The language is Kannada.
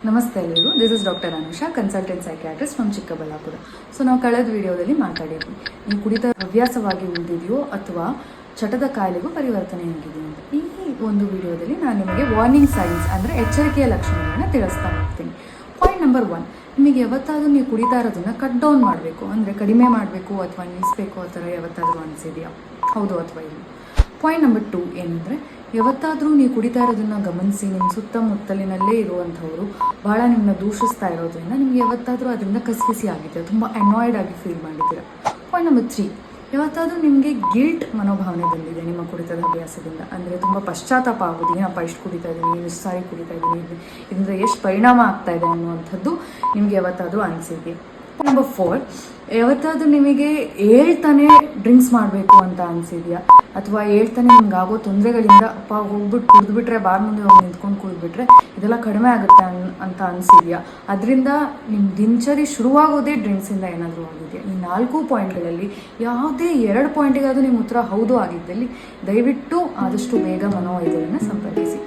ನಮಸ್ತೆ ಎಲ್ಲರಿಗೂ. This is doctor Anusha, consultant psychiatrist from Chikkaballapur. So ನಾವು ಕಳೆದ ವಿಡಿಯೋದಲ್ಲಿ ಮಾತಾಡಿದ್ವಿ, ನೀವು ಕುಡಿತ ಹವ್ಯಾಸವಾಗಿ ಉಳಿದಿದೆಯೋ ಅಥವಾ ಚಟದ ಕಾಯಿಲೆಗೂ ಪರಿವರ್ತನೆ ಆಗಿದೆಯೋ ಅಂತ. ಈ ಒಂದು ವಿಡಿಯೋದಲ್ಲಿ ನಾನು ನಿಮಗೆ ವಾರ್ನಿಂಗ್ ಸೈನ್ಸ್ ಅಂದರೆ ಎಚ್ಚರಿಕೆಯ ಲಕ್ಷಣಗಳನ್ನ ತಿಳಿಸ್ತಾ ಹೋಗ್ತೀನಿ. ಪಾಯಿಂಟ್ ನಂಬರ್ 1, ನಿಮಗೆ ಯಾವತ್ತಾದರೂ ನೀವು ಕುಡಿತಾ ಇರೋದನ್ನ ಕಟ್ ಡೌನ್ ಮಾಡಬೇಕು ಅಂದರೆ ಕಡಿಮೆ ಮಾಡಬೇಕು ಅಥವಾ ನಿಲ್ಲಿಸಬೇಕು ಆ ಥರ ಯಾವತ್ತಾದರೂ ಅನಿಸಿದೆಯಾ? ಹೌದು ಅಥವಾ ಇಲ್ಲ? ಪಾಯಿಂಟ್ ನಂಬರ್ 2 ಏನಂದರೆ, ಯಾವತ್ತಾದರೂ ನೀವು ಕುಡಿತಾ ಇರೋದನ್ನ ಗಮನಿಸಿ ನಿಮ್ಮ ಸುತ್ತಮುತ್ತಲಿನಲ್ಲೇ ಇರುವಂಥವರು ಭಾಳ ನಿಮ್ಮನ್ನ ದೂಷಿಸ್ತಾ ಇರೋದ್ರಿಂದ ನಿಮ್ಗೆ ಯಾವತ್ತಾದರೂ ಅದರಿಂದ ಕಸಿವಿಸಿ ಆಗಿದೆ, ತುಂಬ ಅನಾಯ್ಡ್ ಆಗಿ ಫೀಲ್ ಮಾಡಿದ್ದೀರ. ಪಾಯಿಂಟ್ ನಂಬರ್ 3, ಯಾವತ್ತಾದರೂ ನಿಮಗೆ ಗಿಲ್ಟ್ ಮನೋಭಾವನೆ ಬಂದಿದೆ ನಿಮ್ಮ ಕುಡಿತದ ಅಭ್ಯಾಸದಿಂದ, ಅಂದರೆ ತುಂಬ ಪಶ್ಚಾತ್ತಾಪ ಆಗೋದು, ಏನಪ್ಪ ಇಷ್ಟು ಕುಡಿತಾ ಇದ್ದೀನಿ, ಎಷ್ಟು ಸಾರಿ ಕುಡಿತಾ ಇದ್ದೀನಿ, ಇದರಿಂದ ಎಷ್ಟು ಪರಿಣಾಮ ಆಗ್ತಾ ಇದೆ ಅನ್ನುವಂಥದ್ದು ನಿಮಗೆ ಯಾವತ್ತಾದರೂ ಅನಿಸಿದೆ. ನಂಬರ್ 4, ಯಾವತ್ತಾದರೂ ನಿಮಗೆ ಹೇಳ್ತಾನೆ ಡ್ರಿಂಕ್ಸ್ ಮಾಡಬೇಕು ಅಂತ ಅನಿಸಿದೆಯಾ? ಅಥವಾ ಹೇಳ್ತಾನೆ ನಿಮ್ಗೆ ಆಗೋ ತೊಂದರೆಗಳಿಂದ ಅಪ್ಪ ಹೋಗ್ಬಿಟ್ಟು ಕುಡಿದ್ಬಿಟ್ರೆ, ಬಾರ್ ಮುಂದೆ ಹೋಗಿ ನಿಂತ್ಕೊಂಡು ಕುಡಿದ್ಬಿಟ್ರೆ ಇದೆಲ್ಲ ಕಡಿಮೆ ಆಗುತ್ತೆ ಅಂತ ಅನಿಸಿದೆಯಾ? ಅದರಿಂದ ನಿಮ್ಮ ದಿನಚರಿ ಶುರುವಾಗೋದೇ ಡ್ರಿಂಕ್ಸಿಂದ ಏನಾದರೂ ಆಗಿದೆಯಾ? ಈ 4 ಪಾಯಿಂಟ್ಗಳಲ್ಲಿ ಯಾವುದೇ 2 ಪಾಯಿಂಟಿಗಾದರೂ ನಿಮ್ಮ ಉತ್ತರ ಹೌದು ಆಗಿದ್ದಲ್ಲಿ ದಯವಿಟ್ಟು ಆದಷ್ಟು ಬೇಗ ಮನೋವೈದ್ಯರನ್ನು ಸಂಪರ್ಕಿಸಿ.